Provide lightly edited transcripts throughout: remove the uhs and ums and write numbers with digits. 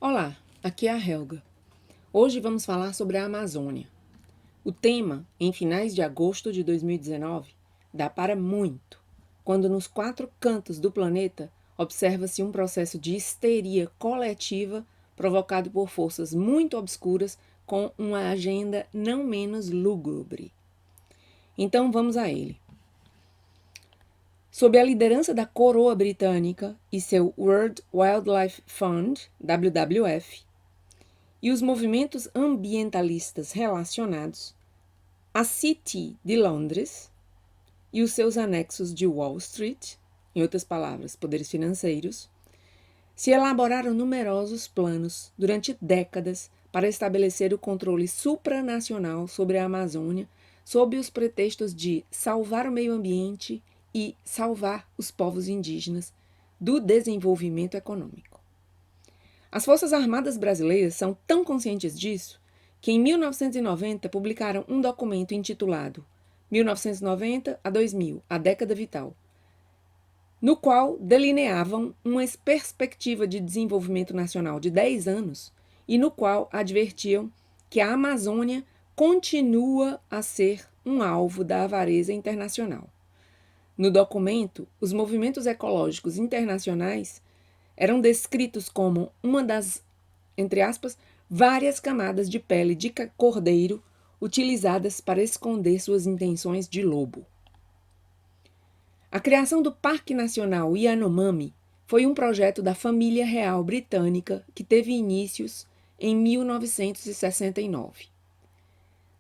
Olá, aqui é a Helga. Hoje vamos falar sobre a Amazônia. O tema, em finais de agosto de 2019, dá para muito, quando nos 4 cantos do planeta observa-se um processo de histeria coletiva provocado por forças muito obscuras com uma agenda não menos lúgubre. Então vamos a ele. Sob a liderança da coroa britânica e seu World Wildlife Fund, WWF, e os movimentos ambientalistas relacionados, a City de Londres e os seus anexos de Wall Street, em outras palavras, poderes financeiros, se elaboraram numerosos planos durante décadas para estabelecer o controle supranacional sobre a Amazônia, sob os pretextos de salvar o meio ambiente e salvar os povos indígenas do desenvolvimento econômico. As Forças Armadas Brasileiras são tão conscientes disso que em 1990 publicaram um documento intitulado 1990 a 2000, a década vital, no qual delineavam uma perspectiva de desenvolvimento nacional de 10 anos e no qual advertiam que a Amazônia continua a ser um alvo da avareza internacional. No documento, os movimentos ecológicos internacionais eram descritos como uma das, entre aspas, várias camadas de pele de cordeiro utilizadas para esconder suas intenções de lobo. A criação do Parque Nacional Yanomami foi um projeto da família real britânica que teve inícios em 1969.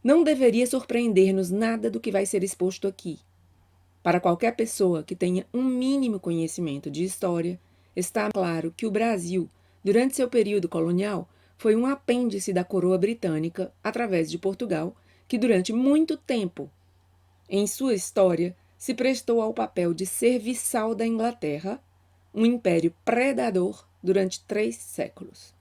Não deveria surpreender-nos nada do que vai ser exposto aqui. Para qualquer pessoa que tenha um mínimo conhecimento de história, está claro que o Brasil, durante seu período colonial, foi um apêndice da coroa britânica através de Portugal, que durante muito tempo em sua história se prestou ao papel de serviçal da Inglaterra, um império predador durante 3 séculos.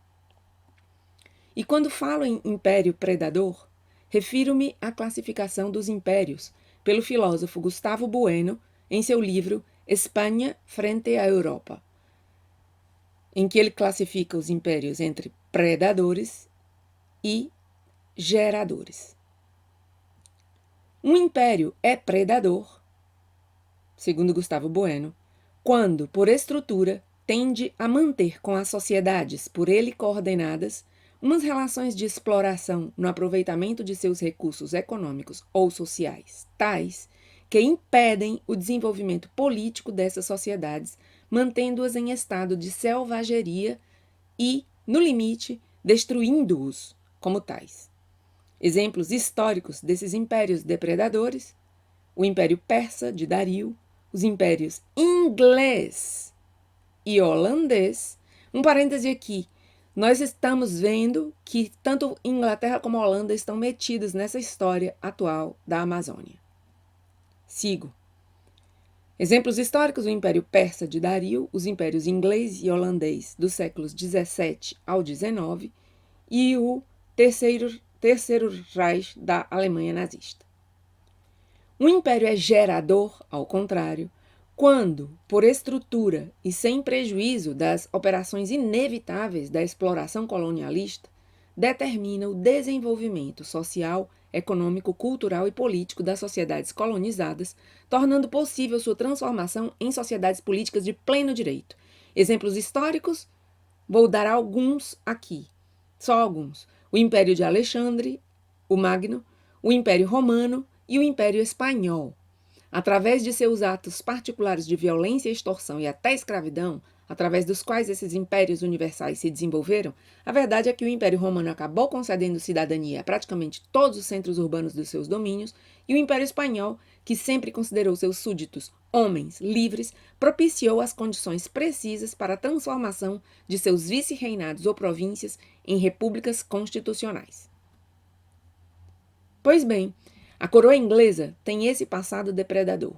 E quando falo em império predador, refiro-me à classificação dos impérios pelo filósofo Gustavo Bueno em seu livro Espanha frente à Europa, em que ele classifica os impérios entre predadores e geradores. Um império é predador, segundo Gustavo Bueno, quando, por estrutura, tende a manter com as sociedades por ele coordenadas umas relações de exploração no aproveitamento de seus recursos econômicos ou sociais, tais que impedem o desenvolvimento político dessas sociedades, mantendo-as em estado de selvageria e, no limite, destruindo-os como tais. Exemplos históricos desses impérios depredadores: o Império Persa de Dario, os impérios inglês e holandês. Um parêntese aqui. Nós estamos vendo que tanto Inglaterra como Holanda estão metidos nessa história atual da Amazônia. Sigo. Exemplos históricos: o Império Persa de Dario, os impérios inglês e holandês dos séculos 17 ao 19 e o terceiro Reich da Alemanha nazista. Um império é gerador, ao contrário, quando, por estrutura e sem prejuízo das operações inevitáveis da exploração colonialista, determina o desenvolvimento social, econômico, cultural e político das sociedades colonizadas, tornando possível sua transformação em sociedades políticas de pleno direito. Exemplos históricos, vou dar alguns aqui, só alguns: o Império de Alexandre, o Magno, o Império Romano e o Império Espanhol. Através de seus atos particulares de violência, extorsão e até escravidão, através dos quais esses impérios universais se desenvolveram, a verdade é que o Império Romano acabou concedendo cidadania a praticamente todos os centros urbanos dos seus domínios, e o Império Espanhol, que sempre considerou seus súditos homens livres, propiciou as condições precisas para a transformação de seus vice-reinados ou províncias em repúblicas constitucionais. Pois bem, a coroa inglesa tem esse passado depredador.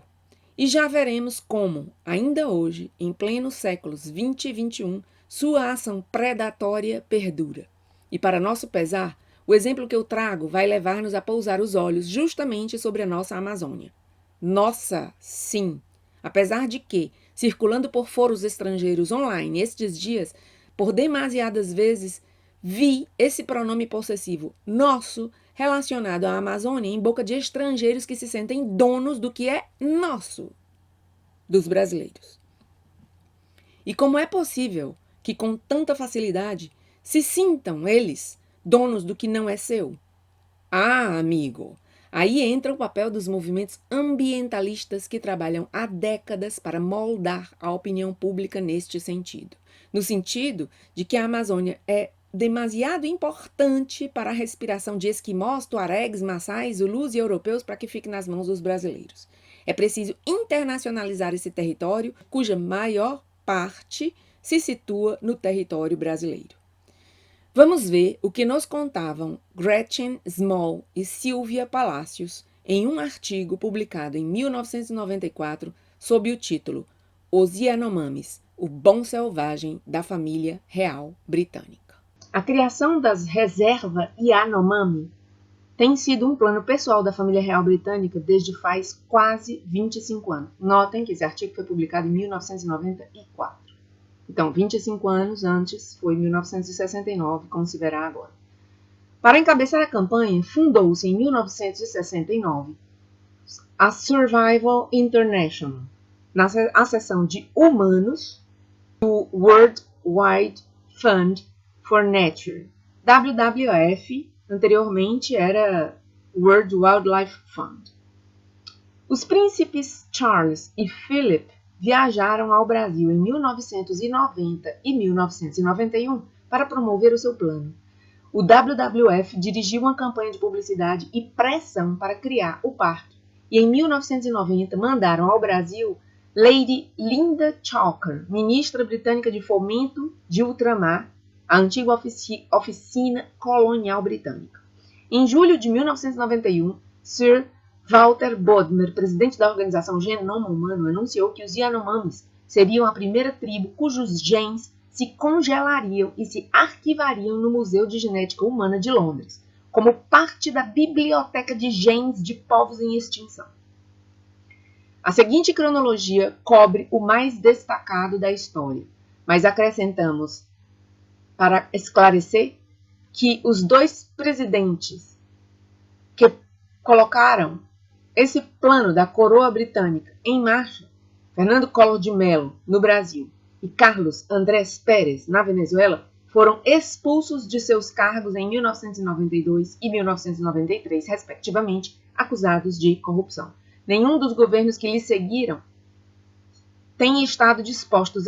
E já veremos como, ainda hoje, em plenos séculos 20 e 21, sua ação predatória perdura. E para nosso pesar, o exemplo que eu trago vai levar-nos a pousar os olhos justamente sobre a nossa Amazônia. Nossa, sim! Apesar de que, circulando por foros estrangeiros online estes dias, por demasiadas vezes vi esse pronome possessivo nosso relacionado à Amazônia em boca de estrangeiros que se sentem donos do que é nosso, dos brasileiros. E como é possível que com tanta facilidade se sintam eles donos do que não é seu? Ah, amigo, aí entra o papel dos movimentos ambientalistas que trabalham há décadas para moldar a opinião pública neste sentido. No sentido de que a Amazônia é demasiado importante para a respiração de esquimós, tuaregs, maçais, zulus e europeus para que fique nas mãos dos brasileiros. É preciso internacionalizar esse território, cuja maior parte se situa no território brasileiro. Vamos ver o que nos contavam Gretchen Small e Silvia Palacios em um artigo publicado em 1994 sob o título Os Yanomamis, o bom selvagem da família real britânica. A criação das reservas Yanomami tem sido um plano pessoal da família real britânica desde faz quase 25 anos. Notem que esse artigo foi publicado em 1994. Então, 25 anos antes foi 1969, como se verá agora. Para encabeçar a campanha, fundou-se em 1969 a Survival International, a seção de humanos do World Wide Fund for Nature. WWF, anteriormente era World Wildlife Fund. Os príncipes Charles e Philip viajaram ao Brasil em 1990 e 1991 para promover o seu plano. O WWF dirigiu uma campanha de publicidade e pressão para criar o parque, e em 1990 mandaram ao Brasil Lady Linda Chalker, ministra britânica de Fomento de Ultramar, a antiga oficina colonial britânica. Em julho de 1991, Sir Walter Bodmer, presidente da organização Genoma Humano, anunciou que os Yanomamis seriam a primeira tribo cujos genes se congelariam e se arquivariam no Museu de Genética Humana de Londres, como parte da biblioteca de genes de povos em extinção. A seguinte cronologia cobre o mais destacado da história, mas acrescentamos, para esclarecer, que os dois presidentes que colocaram esse plano da coroa britânica em marcha, Fernando Collor de Mello, no Brasil, e Carlos Andrés Pérez, na Venezuela, foram expulsos de seus cargos em 1992 e 1993, respectivamente, acusados de corrupção. Nenhum dos governos que lhes seguiram tem estado dispostos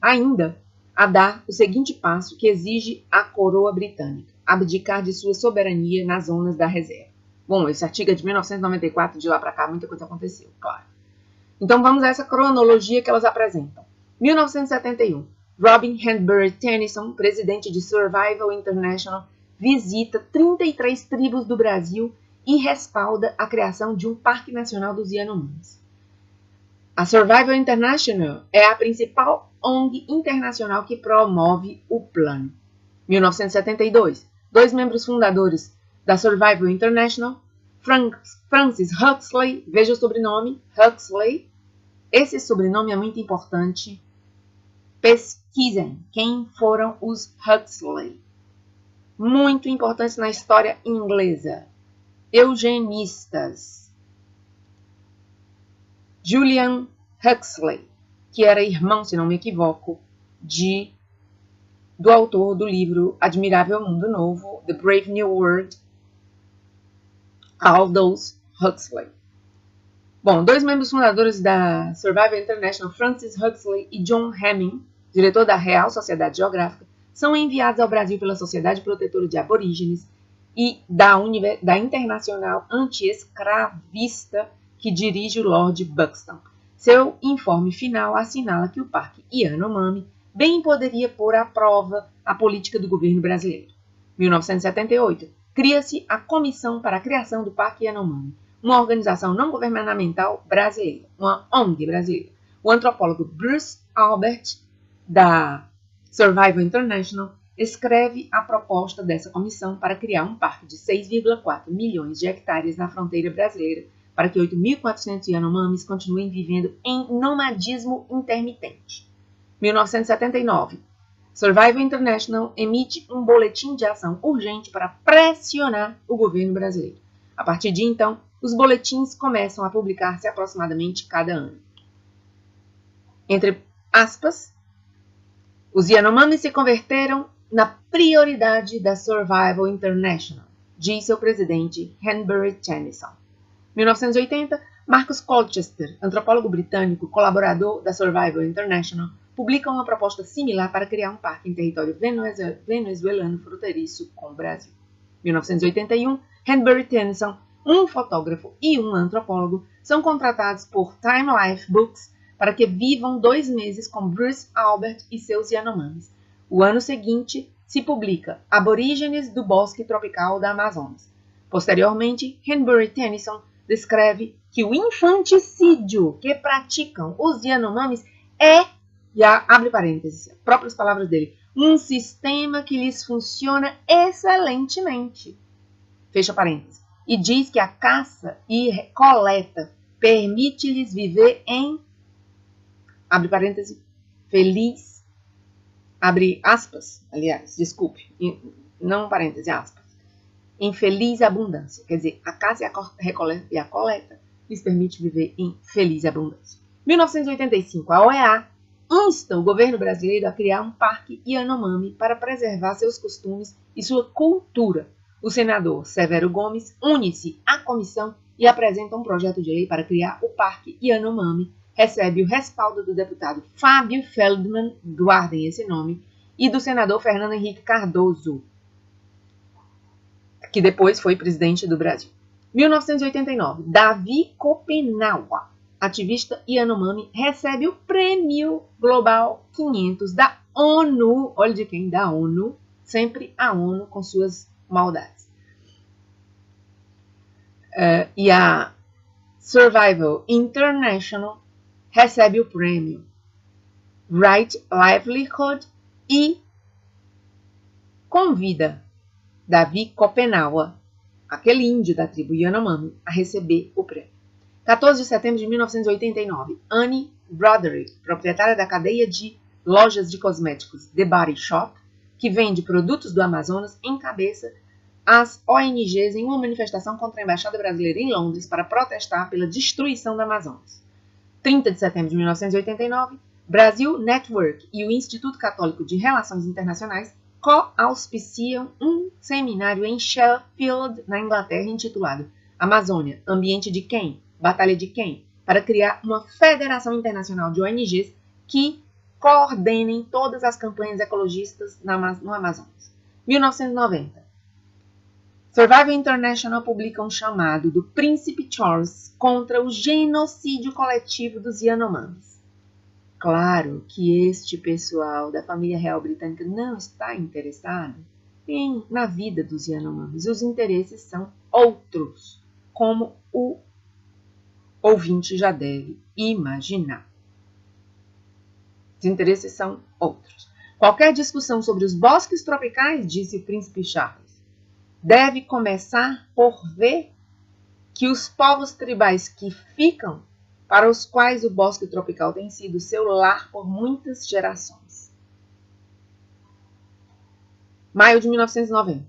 ainda a dar o seguinte passo que exige a coroa britânica: abdicar de sua soberania nas zonas da reserva. Bom, esse artigo é de 1994, de lá para cá muita coisa aconteceu, claro. Então vamos a essa cronologia que elas apresentam. 1971, Robin Hanbury Tennyson, presidente de Survival International, visita 33 tribos do Brasil e respalda a criação de um Parque Nacional dos Yanomamis. A Survival International é a principal ONG internacional que promove o plano. 1972, dois membros fundadores da Survival International, Francis Huxley, veja o sobrenome, Huxley. Esse sobrenome é muito importante. Pesquisem quem foram os Huxley. Muito importantes na história inglesa. Eugenistas. Julian Huxley, que era irmão, se não me equivoco, do autor do livro Admirável Mundo Novo, The Brave New World, Aldous Huxley. Bom, dois membros fundadores da Survival International, Francis Huxley e John Hemming, diretor da Real Sociedade Geográfica, são enviados ao Brasil pela Sociedade Protetora de Aborígenes e da Internacional Anti-Escravista que dirige o Lord Buxton. Seu informe final assinala que o Parque Yanomami bem poderia pôr à prova a política do governo brasileiro. 1978, cria-se a Comissão para a Criação do Parque Yanomami, uma organização não governamental brasileira, uma ONG brasileira. O antropólogo Bruce Albert, da Survival International, escreve a proposta dessa comissão para criar um parque de 6,4 milhões de hectares na fronteira brasileira, para que 8.400 Yanomamis continuem vivendo em nomadismo intermitente. 1979. Survival International emite um boletim de ação urgente para pressionar o governo brasileiro. A partir de então, os boletins começam a publicar-se aproximadamente cada ano. Entre aspas, os Yanomamis se converteram na prioridade da Survival International, diz seu presidente Henbury Tennyson. 1980, Marcus Colchester, antropólogo britânico, colaborador da Survival International, publica uma proposta similar para criar um parque em território venezuelano fronteiriço com o Brasil. 1981, Henbury Tennyson, um fotógrafo e um antropólogo, são contratados por Time Life Books para que vivam 2 meses com Bruce Albert e seus Yanomamis. O ano seguinte, se publica Aborígenes do Bosque Tropical da Amazonas. Posteriormente, Henbury Tennyson descreve que o infanticídio que praticam os Yanomamis é, e abre parênteses, próprias palavras dele, um sistema que lhes funciona excelentemente. Fecha parênteses. E diz que a caça e coleta permite-lhes viver em, abre parênteses, feliz, abre aspas, aliás, desculpe, não parênteses, aspas, em feliz abundância. Quer dizer, a caça e a coleta lhes permite viver em feliz abundância. 1985, a OEA insta o governo brasileiro a criar um parque Yanomami para preservar seus costumes e sua cultura. O senador Severo Gomes une-se à comissão e apresenta um projeto de lei para criar o parque Yanomami, recebe o respaldo do deputado Fábio Feldman, guardem esse nome, e do senador Fernando Henrique Cardoso, que depois foi presidente do Brasil. 1989, Davi Kopenawa, ativista Yanomami, recebe o Prêmio Global 500 da ONU. Olha de quem? Da ONU. Sempre a ONU com suas maldades. E a Survival International recebe o prêmio Right Livelihood e convida Davi Kopenawa, aquele índio da tribo Yanomami, a receber o prêmio. 14 de setembro de 1989, Annie Broderick, proprietária da cadeia de lojas de cosméticos The Body Shop, que vende produtos do Amazonas, encabeça as ONGs em uma manifestação contra a Embaixada Brasileira em Londres para protestar pela destruição da Amazonas. 30 de setembro de 1989, Brasil Network e o Instituto Católico de Relações Internacionais co-auspiciam um seminário em Sheffield, na Inglaterra, intitulado Amazônia, Ambiente de Quem? Batalha de Quem? Para criar uma federação internacional de ONGs que coordenem todas as campanhas ecologistas no Amazonas. 1990. Survival International publica um chamado do Príncipe Charles contra o genocídio coletivo dos Yanomamis. Claro que este pessoal da família real britânica não está interessado na vida dos Yanomamis. Os interesses são outros, como o ouvinte já deve imaginar. Os interesses são outros. Qualquer discussão sobre os bosques tropicais, disse o príncipe Charles, deve começar por ver que os povos tribais que ficam, para os quais o bosque tropical tem sido seu lar por muitas gerações. Maio de 1990.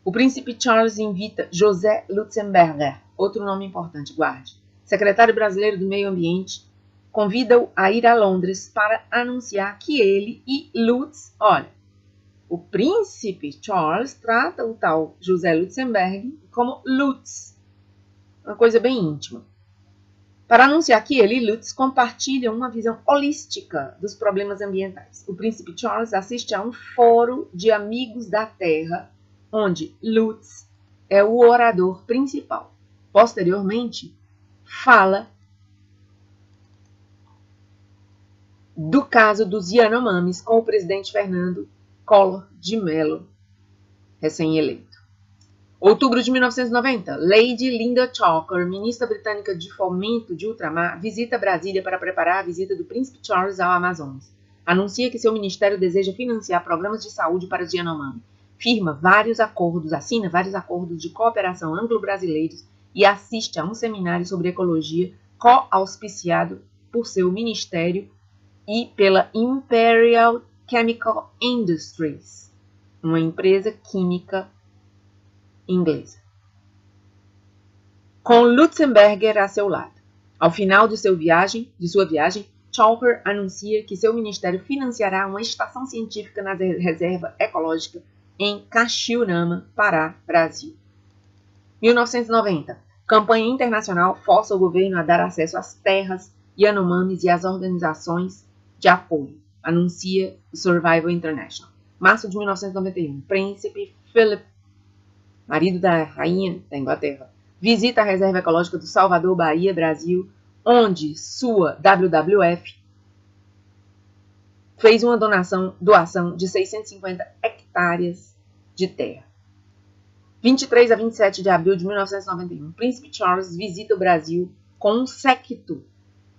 O príncipe Charles invita José Lutzenberger, outro nome importante, guarde, secretário brasileiro do Meio Ambiente, convida-o a ir a Londres para anunciar que ele e Lutz, olha, o príncipe Charles trata o tal José Lutzenberger como Lutz, uma coisa bem íntima, para anunciar que ele e Lutz compartilham uma visão holística dos problemas ambientais. O príncipe Charles assiste a um fórum de amigos da Terra, onde Lutz é o orador principal. Posteriormente, fala do caso dos Yanomamis com o presidente Fernando Collor de Mello, recém-eleito. Outubro de 1990, Lady Linda Chalker, ministra britânica de Fomento de Ultramar, visita Brasília para preparar a visita do príncipe Charles ao Amazonas. Anuncia que seu ministério deseja financiar programas de saúde para os Yanomami. Assina vários acordos de cooperação anglo-brasileiros e assiste a um seminário sobre ecologia co-auspiciado por seu ministério e pela Imperial Chemical Industries, uma empresa química inglesa, com Lutzenberger a seu lado. Ao final de sua viagem, Chalker anuncia que seu ministério financiará uma estação científica na reserva ecológica em Caxiurama, Pará, Brasil. 1990. Campanha internacional força o governo a dar acesso às terras Yanomamis e às organizações de apoio, anuncia o Survival International. Março de 1991. Príncipe Philip, marido da rainha da Inglaterra, visita a reserva ecológica do Salvador, Bahia, Brasil, onde sua WWF fez uma doação de 650 hectares de terra. 23 a 27 de abril de 1991, Príncipe Charles visita o Brasil com um séquito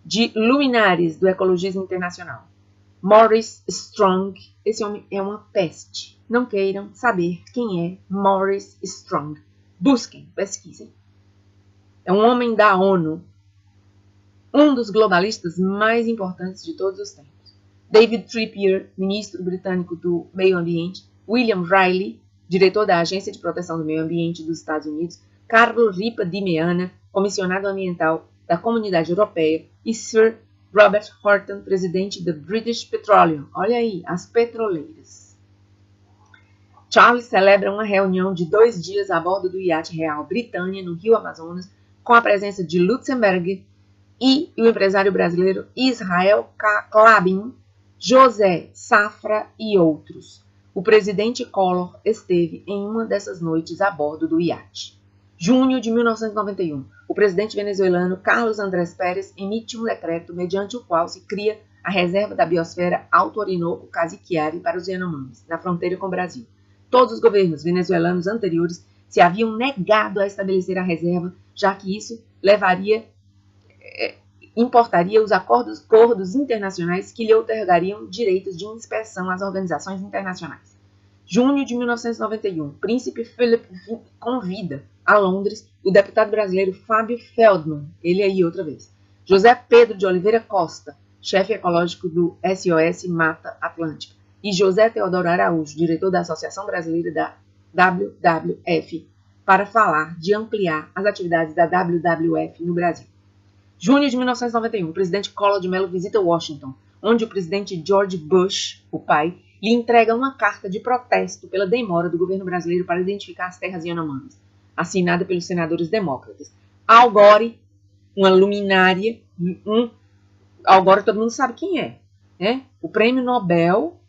de luminares do ecologismo internacional. Maurice Strong, esse homem é uma peste. Não queiram saber quem é Maurice Strong. Busquem, pesquisem. É um homem da ONU, um dos globalistas mais importantes de todos os tempos. David Trippier, ministro britânico do Meio Ambiente. William Riley, diretor da Agência de Proteção do Meio Ambiente dos Estados Unidos. Carlo Ripa di Meana, comissionado ambiental da Comunidade Europeia. E Sir Robert Horton, presidente da British Petroleum. Olha aí, as petroleiras. Charles celebra uma reunião de 2 dias a bordo do iate real Britânia, no Rio Amazonas, com a presença de Lutzenberger e o empresário brasileiro Israel Klabin, José Safra e outros. O presidente Collor esteve em uma dessas noites a bordo do iate. Junho de 1991, o presidente venezuelano Carlos Andrés Pérez emite um decreto mediante o qual se cria a reserva da biosfera Alto Orinoco-Cassiquiare para os Yanomamis, na fronteira com o Brasil. Todos os governos venezuelanos anteriores se haviam negado a estabelecer a reserva, já que isso importaria os acordos internacionais que lhe otorgariam direitos de inspeção às organizações internacionais. Junho de 1991, Príncipe Philip convida a Londres o deputado brasileiro Fábio Feldman, ele aí outra vez, José Pedro de Oliveira Costa, chefe ecológico do SOS Mata Atlântica, e José Teodoro Araújo, diretor da Associação Brasileira da WWF, para falar de ampliar as atividades da WWF no Brasil. Junho de 1991, o presidente Collor de Mello visita Washington, onde o presidente George Bush, o pai, lhe entrega uma carta de protesto pela demora do governo brasileiro para identificar as terras Yanomamis, assinada pelos senadores democratas. Al Gore, uma luminária, Al Gore todo mundo sabe quem é, né? O prêmio Nobel,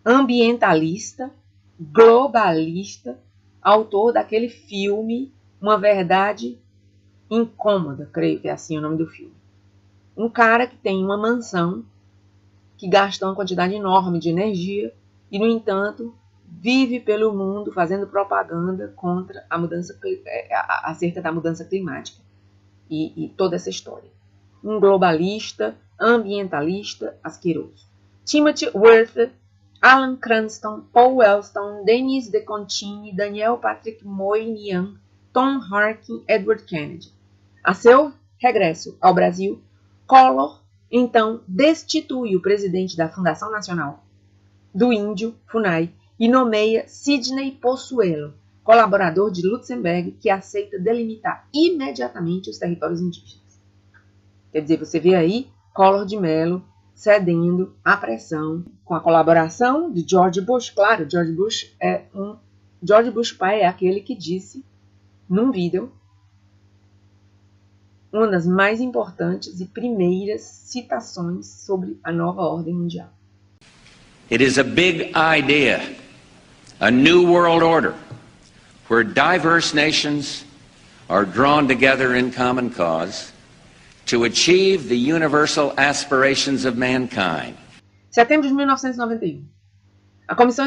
ambientalista, globalista, autor daquele filme Uma Verdade Incômoda, creio que é assim o nome do filme. Um cara que tem uma mansão, que gasta uma quantidade enorme de energia e, no entanto, vive pelo mundo fazendo propaganda contra a mudança, acerca da mudança climática e toda essa história. Um globalista, ambientalista, asqueroso. Timothy Worth, Alan Cranston, Paul Wellstone, Denis de Contini, Daniel Patrick Moynihan, Tom Harkin, Edward Kennedy. A seu regresso ao Brasil, Collor, então, destitui o presidente da Fundação Nacional do Índio, FUNAI, e nomeia Sidney Pozuelo, colaborador de Lutzenberger, que aceita delimitar imediatamente os territórios indígenas. Quer dizer, você vê aí Collor de Mello cedendo à pressão, com a colaboração de George Bush. Claro, George Bush pai é aquele que disse, num vídeo, uma das mais importantes e primeiras citações sobre a nova ordem mundial. It is a big idea, a new world order, where diverse nations are drawn together in common cause to achieve the universal aspirations of mankind. Setembro de 1991. A Comissão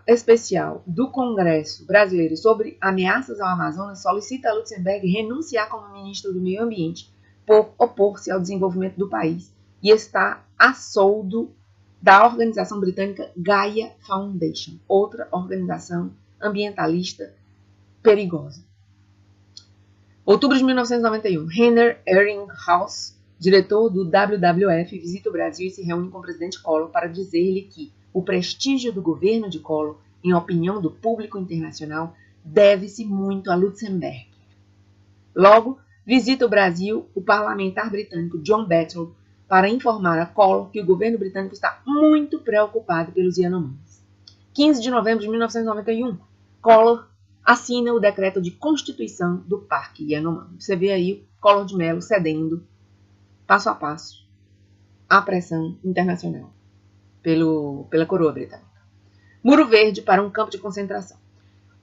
Especial do Congresso Brasileiro sobre Ameaças ao Amazonas solicita a Lutzenberger renunciar como ministro do Meio Ambiente por opor-se ao desenvolvimento do país e está a soldo da organização britânica Gaia Foundation, outra organização ambientalista perigosa. Outubro de 1991, Rainer Ebbinghaus, diretor do WWF, visita o Brasil e se reúne com o presidente Collor para dizer-lhe que o prestígio do governo de Collor, em opinião do público internacional, deve-se muito a Lutzenberger. Logo, visita o Brasil o parlamentar britânico John Battle para informar a Collor que o governo britânico está muito preocupado pelos Yanomamis. 15 de novembro de 1991, Collor assina o decreto de constituição do Parque Yanomami. Você vê aí Collor de Mello cedendo, passo a passo, à pressão internacional pela coroa britânica. Muro Verde para um campo de concentração.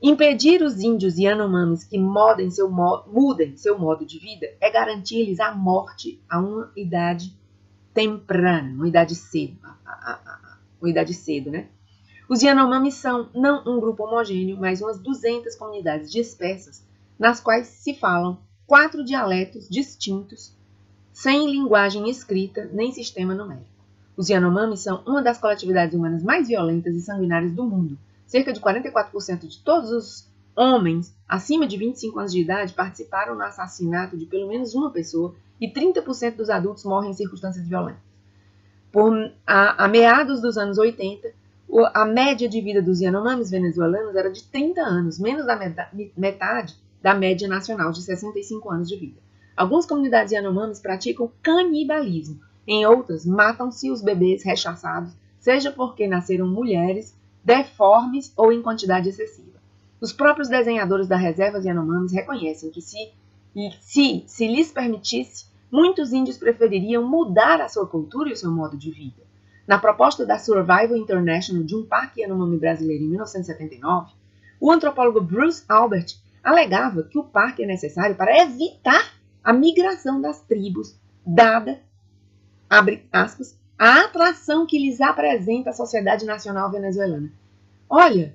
Impedir os índios Yanomamis que mudem seu modo de vida é garantir-lhes a morte a uma idade temprana, uma idade cedo, né? Os Yanomamis são não um grupo homogêneo, mas umas 200 comunidades dispersas, nas quais se falam 4 dialetos distintos, sem linguagem escrita nem sistema numérico. Os Yanomamis são uma das coletividades humanas mais violentas e sanguinárias do mundo. Cerca de 44% de todos os homens acima de 25 anos de idade participaram no assassinato de pelo menos uma pessoa e 30% dos adultos morrem em circunstâncias violentas. A meados dos anos 80, a média de vida dos Yanomamis venezuelanos era de 30 anos, menos da metade da média nacional de 65 anos de vida. Algumas comunidades Yanomamis praticam canibalismo. Em outras, matam-se os bebês rechaçados, seja porque nasceram mulheres, deformes ou em quantidade excessiva. Os próprios desenhadores da reserva Yanomamis reconhecem que se lhes permitisse, muitos índios prefeririam mudar a sua cultura e o seu modo de vida. Na proposta da Survival International de um parque Yanomami brasileiro em 1979, o antropólogo Bruce Albert alegava que o parque é necessário para evitar a migração das tribos, dada, abre aspas, a atração que lhes apresenta a sociedade nacional venezuelana. Olha,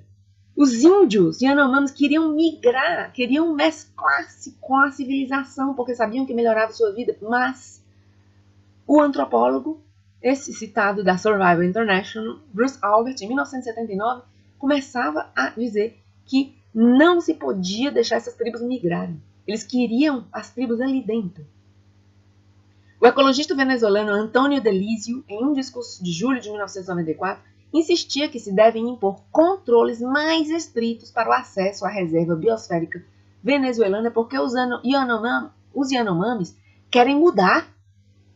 os índios Yanomamis queriam migrar, queriam mesclar-se com a civilização, porque sabiam que melhorava sua vida, mas o antropólogo, esse citado da Survival International, Bruce Albert, em 1979, começava a dizer que não se podia deixar essas tribos migrarem. Eles queriam as tribos ali dentro. O ecologista venezuelano Antônio Delísio, em um discurso de julho de 1994, insistia que se devem impor controles mais estritos para o acesso à reserva biosférica venezuelana, porque os Yanomamis querem mudar.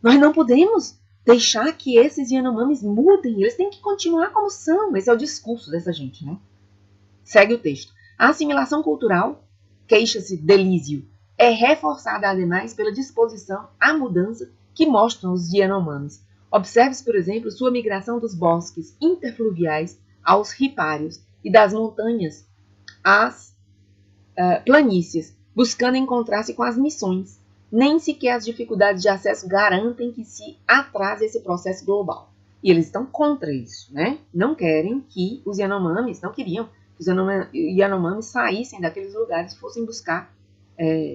Nós não podemos deixar que esses Yanomamis mudem, eles têm que continuar como são. Esse é o discurso dessa gente, né? Segue o texto. A assimilação cultural, queixa-se Delísio, é reforçada ademais pela disposição à mudança que mostram os Yanomamis. Observe-se, por exemplo, sua migração dos bosques interfluviais aos ripários e das montanhas às planícies, buscando encontrar-se com as missões. Nem sequer as dificuldades de acesso garantem que se atrase esse processo global. E eles estão contra isso, né? Não querem que os Yanomamis, não queriam que os Yanomamis saíssem daqueles lugares e fossem buscar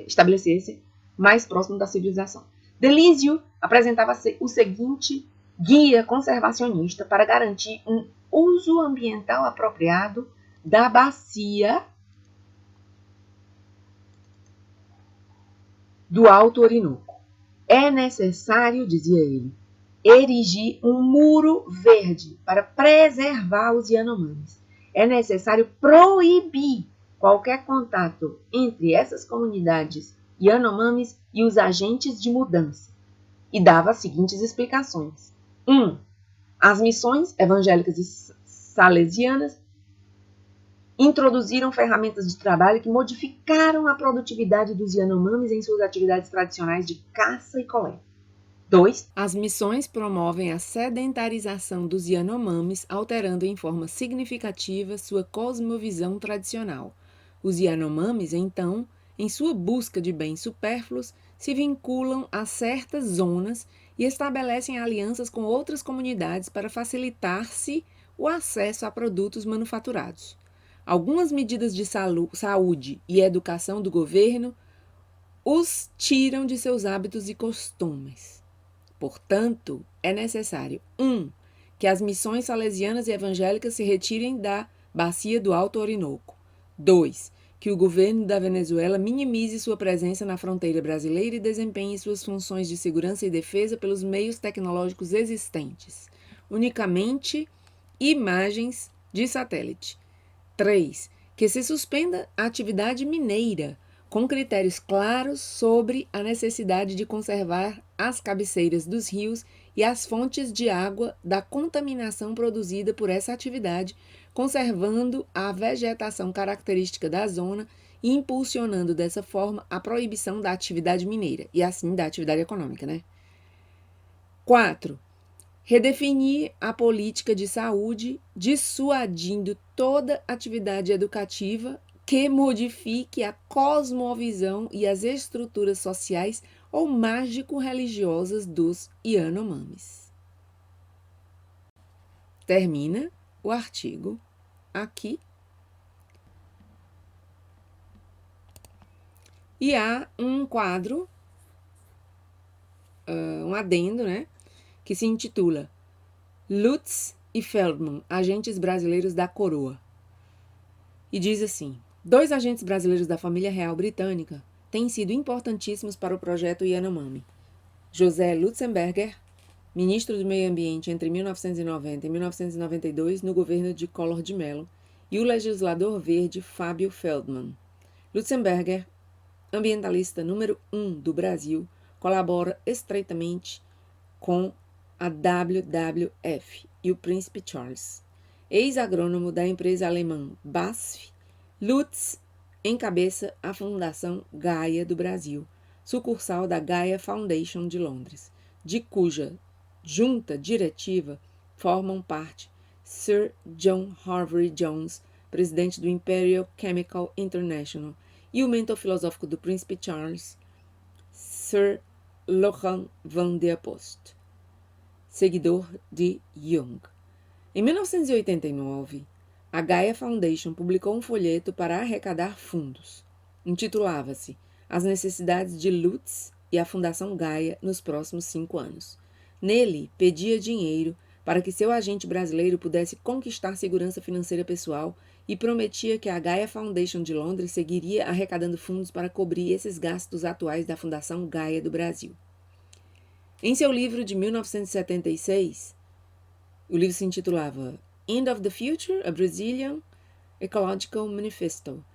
estabelecer-se mais próximo da civilização. Delísio apresentava o seguinte guia conservacionista para garantir um uso ambiental apropriado da bacia do Alto Orinoco. É necessário, dizia ele, erigir um muro verde para preservar os Yanomamis. É necessário proibir qualquer contato entre essas comunidades Yanomamis e os agentes de mudança. E dava as seguintes explicações. 1. As missões evangélicas e salesianas introduziram ferramentas de trabalho que modificaram a produtividade dos Yanomamis em suas atividades tradicionais de caça e coleta. 2. As missões promovem a sedentarização dos Yanomamis, alterando em forma significativa sua cosmovisão tradicional. Os Yanomamis, então, em sua busca de bens supérfluos, se vinculam a certas zonas e estabelecem alianças com outras comunidades para facilitar-se o acesso a produtos manufaturados. Algumas medidas de saúde e educação do governo os tiram de seus hábitos e costumes. Portanto, é necessário 1. Que as missões salesianas e evangélicas se retirem da bacia do Alto Orinoco. 2. que o governo da Venezuela minimize sua presença na fronteira brasileira e desempenhe suas funções de segurança e defesa pelos meios tecnológicos existentes, unicamente imagens de satélite. 3. Que se suspenda a atividade mineira, com critérios claros sobre a necessidade de conservar as cabeceiras dos rios e as fontes de água da contaminação produzida por essa atividade, conservando a vegetação característica da zona e impulsionando dessa forma a proibição da atividade mineira e assim da atividade econômica, né? 4. Redefinir a política de saúde, dissuadindo toda atividade educativa que modifique a cosmovisão e as estruturas sociais ou mágico-religiosas dos Yanomamis. Termina o artigo aqui. E há um quadro, um adendo, né? Que se intitula Lutz e Feldman, agentes brasileiros da coroa. E diz assim: 2 agentes brasileiros da família real britânica têm sido importantíssimos para o projeto Yanomami. José Lutzenberger, ministro do Meio Ambiente entre 1990 e 1992 no governo de Collor de Mello, e o legislador verde Fábio Feldman. Lutzenberger, ambientalista número 1 do Brasil, colabora estreitamente com a WWF e o Príncipe Charles. Ex-agrônomo da empresa alemã BASF, Lutz encabeça a Fundação Gaia do Brasil, sucursal da Gaia Foundation de Londres, de cuja junta diretiva formam parte Sir John Harvey Jones, presidente do Imperial Chemical International, e o mentor filosófico do Príncipe Charles, Sir Laurent van der Post, seguidor de Jung. Em 1989, a Gaia Foundation publicou um folheto para arrecadar fundos. Intitulava-se As Necessidades de Lutz e a Fundação Gaia nos próximos 5 anos. Nele, pedia dinheiro para que seu agente brasileiro pudesse conquistar segurança financeira pessoal e prometia que a Gaia Foundation de Londres seguiria arrecadando fundos para cobrir esses gastos atuais da Fundação Gaia do Brasil. Em seu livro de 1976, o livro se intitulava End of the Future, a Brazilian Ecological Manifesto.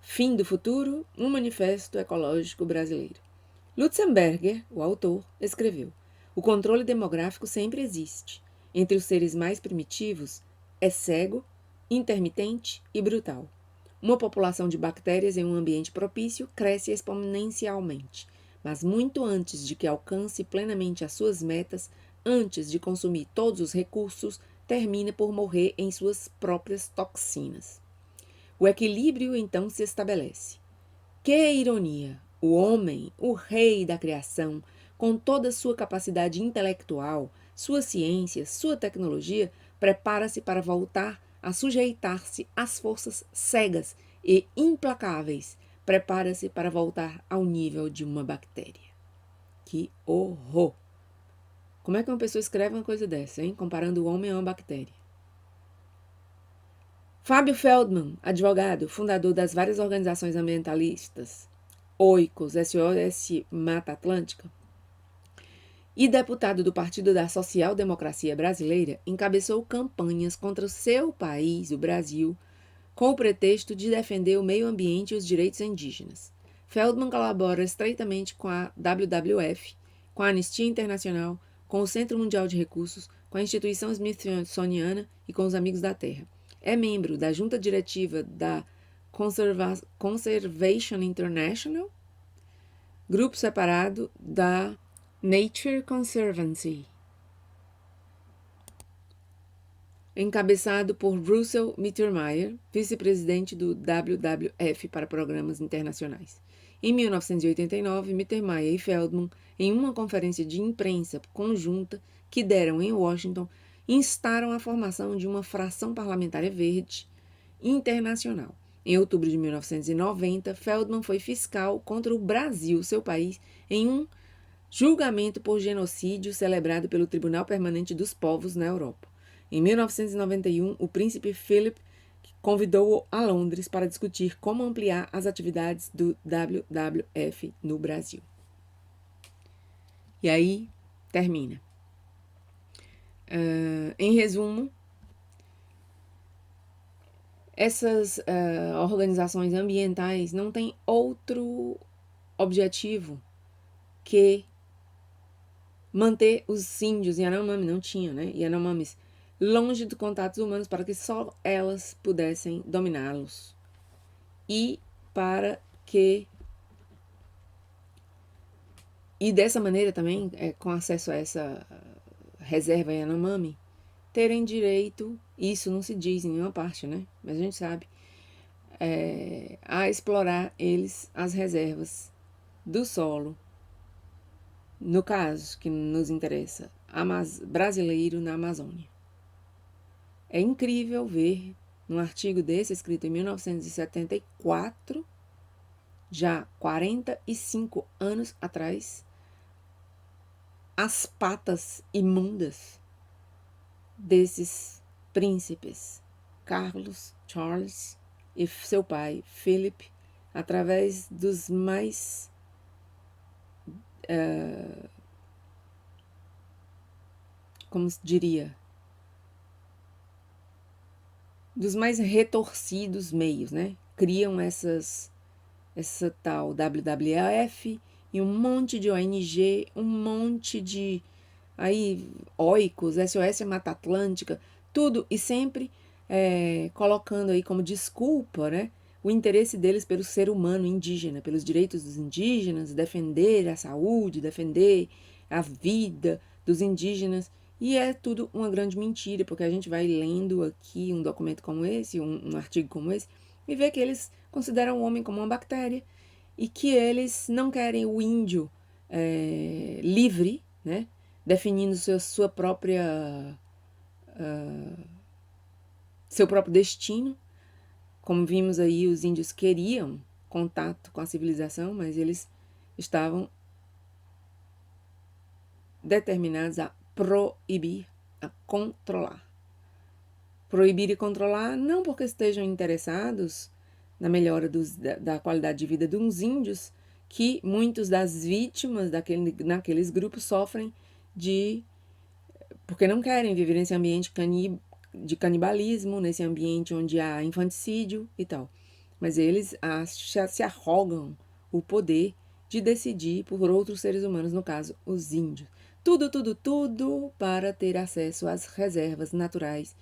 Fim do Futuro, um manifesto ecológico brasileiro. Lutzenberger, o autor, escreveu: o controle demográfico sempre existe. Entre os seres mais primitivos, é cego, intermitente e brutal. Uma população de bactérias em um ambiente propício cresce exponencialmente, mas muito antes de que alcance plenamente as suas metas, antes de consumir todos os recursos, termina por morrer em suas próprias toxinas. O equilíbrio então se estabelece. Que ironia! O homem, o rei da criação, com toda sua capacidade intelectual, sua ciência, sua tecnologia, prepara-se para voltar a sujeitar-se às forças cegas e implacáveis, prepara-se para voltar ao nível de uma bactéria. Que horror! Como é que uma pessoa escreve uma coisa dessa, hein? Comparando o homem a uma bactéria. Fábio Feldman, advogado, fundador das várias organizações ambientalistas, OICOS, SOS Mata Atlântica, e deputado do Partido da Social Democracia Brasileira, encabeçou campanhas contra o seu país, o Brasil, com o pretexto de defender o meio ambiente e os direitos indígenas. Feldman colabora estreitamente com a WWF, com a Anistia Internacional, com o Centro Mundial de Recursos, com a Instituição Smithsoniana e com os Amigos da Terra. É membro da junta diretiva da Conservation International, grupo separado da Nature Conservancy, encabeçado por Russell Mittermeier, vice-presidente do WWF para programas internacionais. Em 1989, Mittermeier e Feldman, em uma conferência de imprensa conjunta que deram em Washington, instaram a formação de uma fração parlamentar verde internacional. Em outubro de 1990, Feldman foi fiscal contra o Brasil, seu país, em um julgamento por genocídio celebrado pelo Tribunal Permanente dos Povos na Europa. Em 1991, o príncipe Philip, convidou-o a Londres para discutir como ampliar as atividades do WWF no Brasil. E aí, termina. Em resumo, essas organizações ambientais não têm outro objetivo que manter os índios Yanomami, não tinham, né? Yanomamis longe de contatos humanos para que só elas pudessem dominá-los. E para que... E dessa maneira também, com acesso a essa reserva Yanomami, terem direito, isso não se diz em nenhuma parte, né? Mas a gente sabe, a explorar eles as reservas do solo, no caso que nos interessa, brasileiro na Amazônia. É incrível ver num artigo desse, escrito em 1974, já 45 anos atrás, as patas imundas desses príncipes, Carlos, Charles e seu pai, Philip, através dos mais como se diria, dos mais retorcidos meios, né? Criam essa tal WWF e um monte de ONG, um monte de aí Oikos, SOS Mata Atlântica, tudo, e sempre colocando aí como desculpa, né, o interesse deles pelo ser humano indígena, pelos direitos dos indígenas, defender a saúde, defender a vida dos indígenas. E é tudo uma grande mentira, porque a gente vai lendo aqui um documento como esse, um artigo como esse, e vê que eles consideram o homem como uma bactéria e que eles não querem o índio livre, né, definindo seu próprio destino. Como vimos aí, os índios queriam contato com a civilização, mas eles estavam determinados a proibir, a controlar. Proibir e controlar não porque estejam interessados na melhora da qualidade de vida dos índios, que muitos das vítimas naqueles grupos sofrem porque não querem viver nesse ambiente de canibalismo, nesse ambiente onde há infanticídio e tal. Mas eles se arrogam o poder de decidir por outros seres humanos, no caso, os índios. Tudo para ter acesso às reservas naturais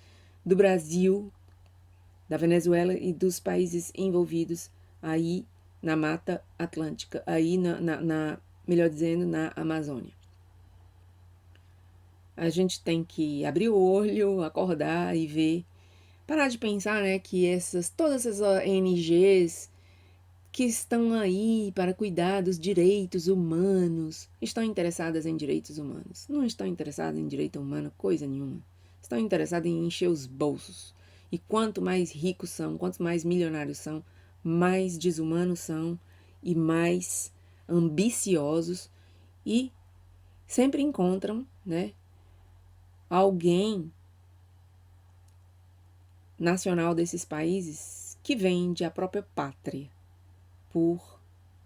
do Brasil, da Venezuela e dos países envolvidos aí na Mata Atlântica, aí melhor dizendo, na Amazônia. A gente tem que abrir o olho, acordar e ver, parar de pensar, né, que todas essas ONGs que estão aí para cuidar dos direitos humanos, estão interessadas em direitos humanos. Não estão interessadas em direito humano coisa nenhuma. Estão interessadas em encher os bolsos. E quanto mais ricos são, quanto mais milionários são, mais desumanos são e mais ambiciosos, e sempre encontram, né, alguém nacional desses países que vende a própria pátria por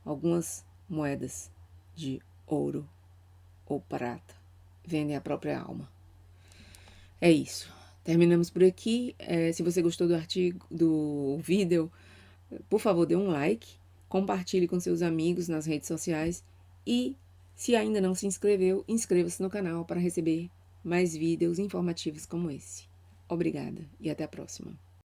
algumas moedas de ouro ou prata. Vendem a própria alma. É isso. Terminamos por aqui. Se você gostou do artigo, do vídeo, por favor, dê um like, compartilhe com seus amigos nas redes sociais e, se ainda não se inscreveu, inscreva-se no canal para receber mais vídeos informativos como esse. Obrigada e até a próxima.